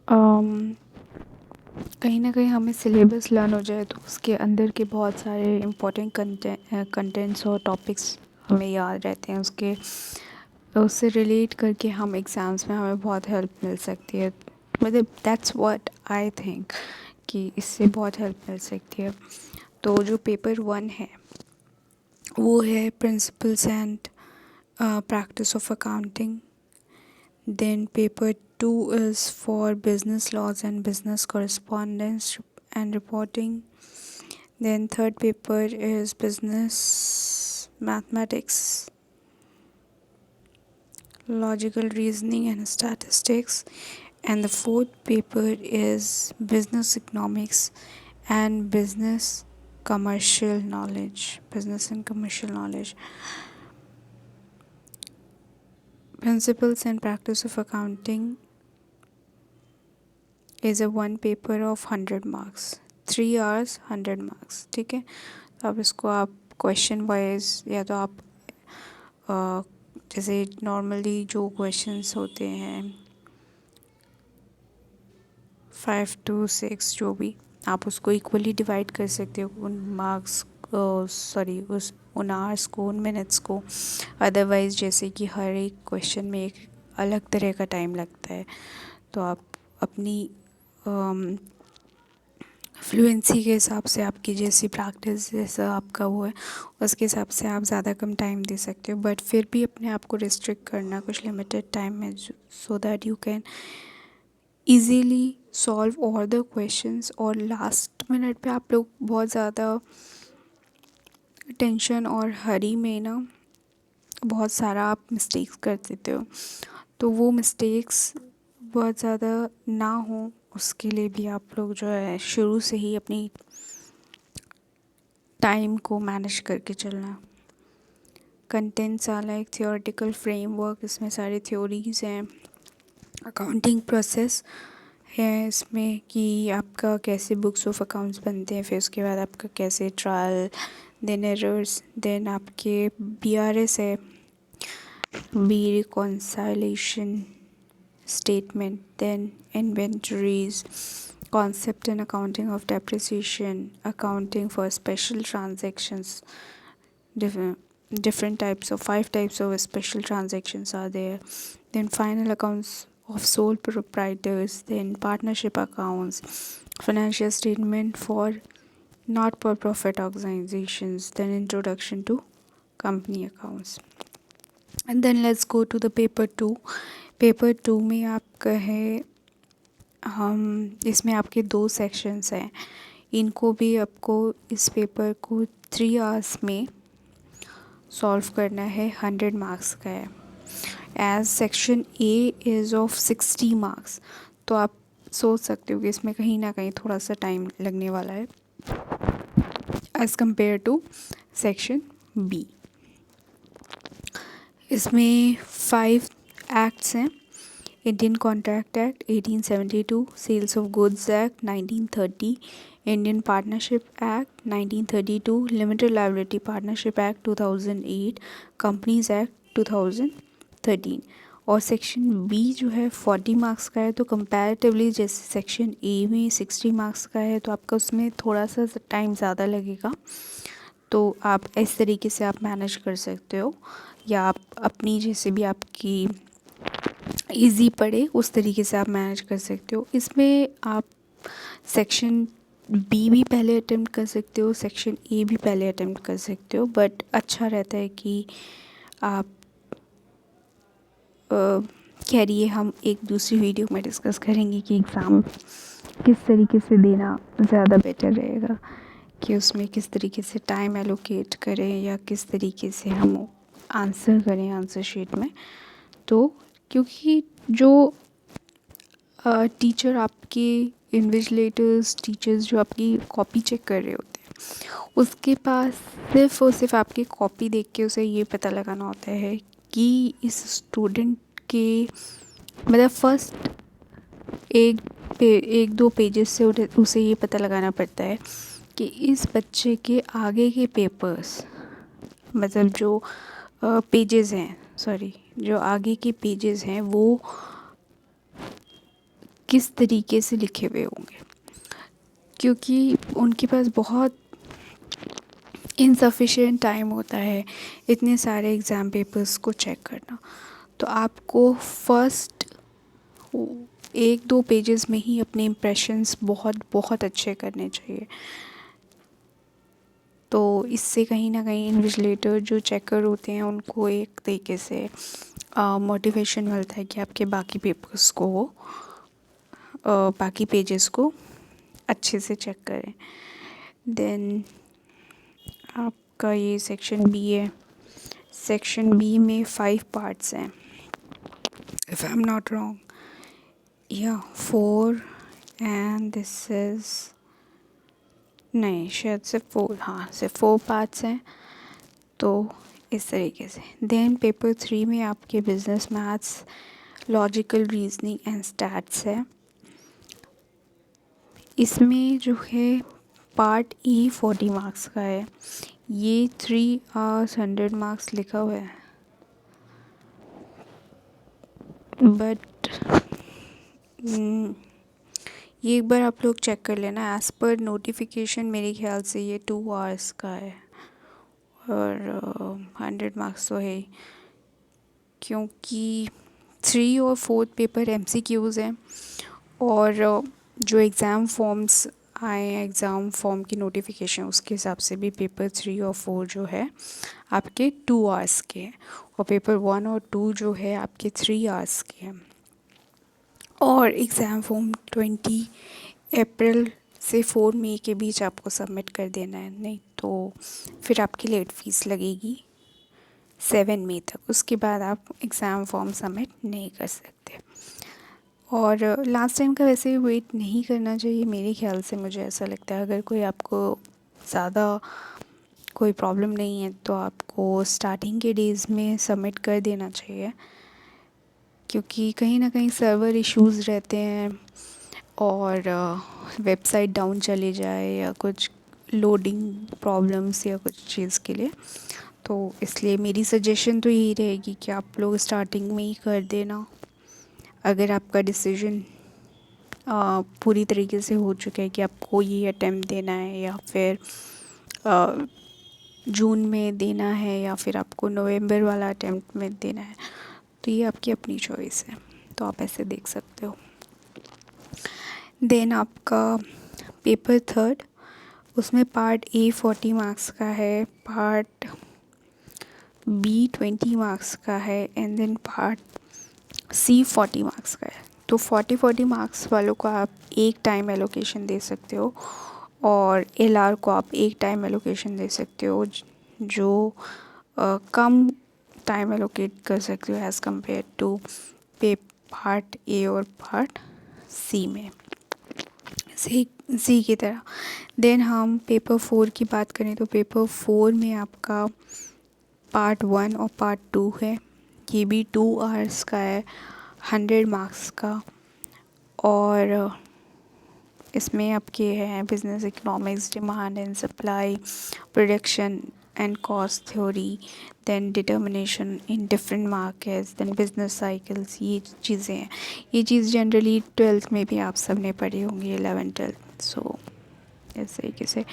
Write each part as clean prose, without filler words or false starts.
अम, कहीं ना कहीं हमें सिलेबस लर्न हो जाए तो उसके अंदर के बहुत सारे इम्पोर्टेंट कंटेंट्स और टॉपिक्स हमें याद रहते हैं, उसके उससे रिलेट करके हम एग्ज़ाम्स में हमें बहुत हेल्प मिल सकती है। मतलब दैट्स व्हाट आई थिंक कि इससे बहुत हेल्प मिल सकती है। तो जो पेपर 1 है वो है principles and practice of accounting. Then paper 2 is for business laws and business correspondence and reporting. Then third paper is business mathematics, logical reasoning and statistics. And the fourth paper is business economics and business commercial knowledge. Business and commercial knowledge. Principles and practice of accounting is a one paper of 100 marks. 3 hours 100 marks, ठीक है। तो अब इसको आप question wise या तो आप जैसे नॉर्मली जो क्वेश्चंस होते हैं 5 to 6 जो भी, आप उसको इक्वली डिवाइड कर सकते हो उन मार्क्स सॉरी उन आवर्स को, उन मिनट्स को। अदरवाइज़ जैसे कि हर एक क्वेश्चन में एक अलग तरह का टाइम लगता है, तो आप अपनी फ्लुएंसी के हिसाब से, आपकी जैसी प्रैक्टिस जैसा आपका वो है उसके हिसाब से आप ज़्यादा कम टाइम दे सकते हो, बट फिर भी अपने आप को रिस्ट्रिक्ट करना कुछ लिमिटेड टाइम में, so that you can easily solve all the questions. और लास्ट मिनट पे आप लोग बहुत ज़्यादा टेंशन और हरी में ना बहुत सारा आप मिस्टेक्स कर देते हो, तो वो मिस्टेक्स बहुत ज़्यादा ना हो उसके लिए भी आप लोग जो है शुरू से ही अपनी टाइम को मैनेज करके चलना। Contents are like theoretical framework, इसमें सारी थ्योरीज हैं। अकाउंटिंग प्रोसेस है इसमें कि आपका कैसे बुक्स ऑफ अकाउंट्स बनते हैं, फिर उसके बाद आपका कैसे ट्रायल, देन एरर्स, देन आपके BRS है, B रिकॉन्साइलेशन statement, then inventories, concept and accounting of depreciation, accounting for special transactions, different types of 5 types of special transactions are there. Then final accounts of sole proprietors, then partnership accounts, financial statement for not for profit organizations, then introduction to company accounts. And then let's go to the paper 2. Paper 2 में आपका है, हम इसमें आपके 2 sections हैं, इनको भी आपको इस पेपर को 3 आवर्स में सॉल्व करना है। 100 मार्क्स का है। As section A is of 60 marks, तो आप सोच सकते हो कि इसमें कहीं ना कहीं थोड़ा सा टाइम लगने वाला है as compare to section B. इसमें 5 एक्ट्स हैं। Indian contract act 1872, sales of goods act 1930, Indian partnership act 1932, limited liability partnership act 2008, companies act 2013। और सेक्शन बी जो है 40 मार्क्स का है, तो कंपैरेटिवली जैसे सेक्शन ए में 60 मार्क्स का है, तो आपका उसमें थोड़ा सा टाइम ज़्यादा लगेगा। तो आप इस तरीके से आप मैनेज कर सकते हो, या आप अपनी जैसे भी आपकी इजी पड़े उस तरीके से आप मैनेज कर सकते हो। इसमें आप सेक्शन बी भी पहले अटेम्प्ट कर सकते हो, सेक्शन ए भी पहले अटेम्प्ट कर सकते हो, बट अच्छा रहता है कि आप कह रही है, हम एक दूसरी वीडियो में डिस्कस करेंगे कि एग्ज़ाम किस तरीके से देना ज़्यादा बेटर रहेगा, कि उसमें किस तरीके से टाइम एलोकेट करें या किस तरीके से हम आंसर करें आंसर शीट में। तो क्योंकि जो टीचर आपके इन्विजिलेटर्स, टीचर्स जो आपकी कॉपी चेक कर रहे होते हैं, उसके पास सिर्फ़ और सिर्फ आपकी कॉपी देख के उसे ये पता लगाना होता है कि इस स्टूडेंट के मतलब फर्स्ट एक दो पेजेस से उसे ये पता लगाना पड़ता है कि इस बच्चे के आगे के पेपर्स, मतलब जो पेजेस हैं, सॉरी, जो आगे के पेजेस हैं वो किस तरीके से लिखे हुए होंगे, क्योंकि उनके पास बहुत इनसफिशिएंट टाइम होता है इतने सारे एग्ज़ाम पेपर्स को चेक करना। तो आपको फर्स्ट 1-2 पेजेस में ही अपने इम्प्रेशंस बहुत बहुत अच्छे करने चाहिए। तो इससे कहीं ना कहीं इन्विजिलेटर जो चेकर होते हैं उनको एक तरीके से मोटिवेशन मिलता है कि आपके बाकी पेपर्स को बाकी पेजेस को अच्छे से चेक करें। देन आपका ये सेक्शन बी है। सेक्शन बी में 5 पार्ट्स हैं, if I am not wrong, या 4 एंड दिस इज़, नहीं शायद सिर्फ 4, हाँ सिर्फ 4 पार्ट्स हैं। तो इस तरीके से देन पेपर 3 में आपके business maths, logical reasoning and stats है। इसमें जो है पार्ट ई 40 मार्क्स का है। ये 3 आवर्स 100 मार्क्स लिखा हुआ है, बट ये एक बार आप लोग चेक कर लेना। एज़ पर नोटिफिकेशन मेरे ख्याल से ये 2 आवर्स का है और 100 मार्क्स तो है, क्योंकि 3 और 4 पेपर MCQs हैं और जो एग्ज़ाम फॉर्म्स आए हैं, एग्ज़ाम फॉर्म की नोटिफिकेशन, उसके हिसाब से भी पेपर 3 और 4 जो है आपके 2 आवर्स के हैं और पेपर 1 और 2 जो है आपके 3 आवर्स के हैं। और एग्ज़ाम फॉर्म 20 अप्रैल से 4 मई के बीच आपको सबमिट कर देना है, नहीं तो फिर आपकी लेट फीस लगेगी 7 मई तक। उसके बाद आप एग्ज़ाम फॉर्म सबमिट नहीं कर सकते। और लास्ट टाइम का वैसे वेट नहीं करना चाहिए मेरे ख्याल से, मुझे ऐसा लगता है। अगर कोई आपको ज़्यादा कोई प्रॉब्लम नहीं है तो आपको स्टार्टिंग के डेज़ में सबमिट कर देना चाहिए, क्योंकि कहीं ना कहीं सर्वर इश्यूज़ रहते हैं और वेबसाइट डाउन चले जाए या कुछ लोडिंग प्रॉब्लम्स या कुछ चीज़ के लिए, तो इसलिए मेरी सजेशन तो यही रहेगी कि आप लोग स्टार्टिंग में ही कर देना। अगर आपका डिसीजन पूरी तरीके से हो चुका है कि आपको ये अटेम्प्ट देना है या फिर जून में देना है या फिर आपको नवंबर वाला अटेम्प्ट में देना है, तो ये आपकी अपनी चॉइस है, तो आप ऐसे देख सकते हो। देन आपका पेपर 3, उसमें पार्ट ए 40 मार्क्स का है, पार्ट बी 20 मार्क्स का है and then part C 40 marks का है। तो 40 मार्क्स वालों को आप एक टाइम एलोकेशन दे सकते हो और LR को आप एक टाइम एलोकेशन दे सकते हो, जो कम टाइम एलोकेट कर सकते हो as compare to part A और पार्ट सी में, सी की तरह। देन हम पेपर 4 की बात करें तो पेपर 4 में आपका पार्ट 1 और पार्ट 2 है। ये भी 2 आवर्स का है, 100 मार्क्स का। और इसमें आपके हैं business economics, demand and supply, production and cost theory, then determination in different markets, then business cycles, ये चीज़ें हैं। ये चीज़ जनरली 12th में भी आप सब ने पढ़ी होंगी, 11 12। सो इस तरीके से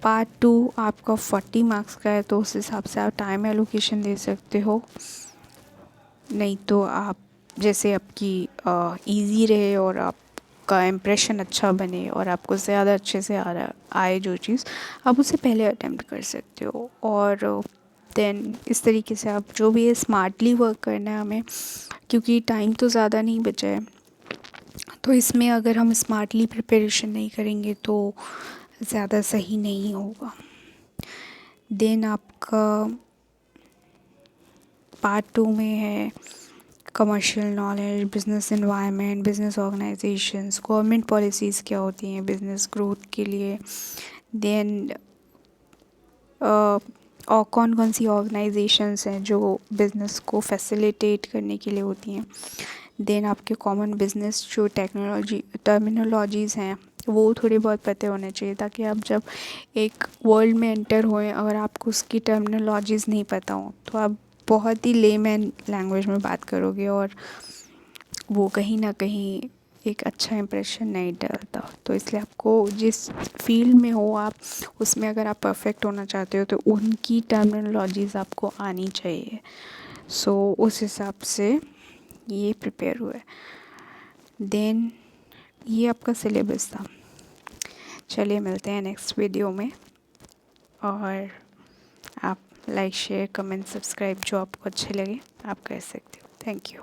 पार्ट 2 आपका 40 मार्क्स का है, तो उस हिसाब से आप टाइम एलोकेशन दे सकते हो। नहीं तो आप जैसे आपकी इजी रहे और आपका इम्प्रेशन अच्छा बने और आपको ज़्यादा अच्छे से आ रहा आए जो चीज़, आप उसे पहले अटेम्प्ट कर सकते हो। और देन इस तरीके से आप जो भी है स्मार्टली वर्क करना है हमें, क्योंकि टाइम तो ज़्यादा नहीं बचा है। तो इसमें अगर हम स्मार्टली प्रिपरेशन नहीं करेंगे तो ज़्यादा सही नहीं होगा। देन आपका पार्ट 2 में है commercial knowledge, business environment, business organisations, government policies क्या होती हैं बिजनेस ग्रोथ के लिए, देन और कौन कौन सी ऑर्गेनाइजेशंस हैं जो बिज़नेस को फैसिलिटेट करने के लिए होती हैं। देन आपके कॉमन बिजनेस जो टर्मिनोलॉजीज़ हैं वो थोड़े बहुत पते होने चाहिए, ताकि आप जब एक वर्ल्ड में एंटर होएं, अगर आपको उसकी टर्मिनोलॉजीज़ नहीं पता हो तो आप बहुत ही लेमैन लैंग्वेज में बात करोगे और वो कहीं ना कहीं एक अच्छा इम्प्रेशन नहीं डालता। तो इसलिए आपको जिस फील्ड में हो आप, उसमें अगर आप परफेक्ट होना चाहते हो तो उनकी टर्मिनोलॉजीज़ आपको आनी चाहिए। सो उस हिसाब से ये प्रिपेयर हुआ है। देन ये आपका सिलेबस था। चलिए मिलते हैं नेक्स्ट वीडियो में, और आप लाइक शेयर कमेंट सब्सक्राइब जो आपको अच्छे लगे आप कर सकते हो। Thank you.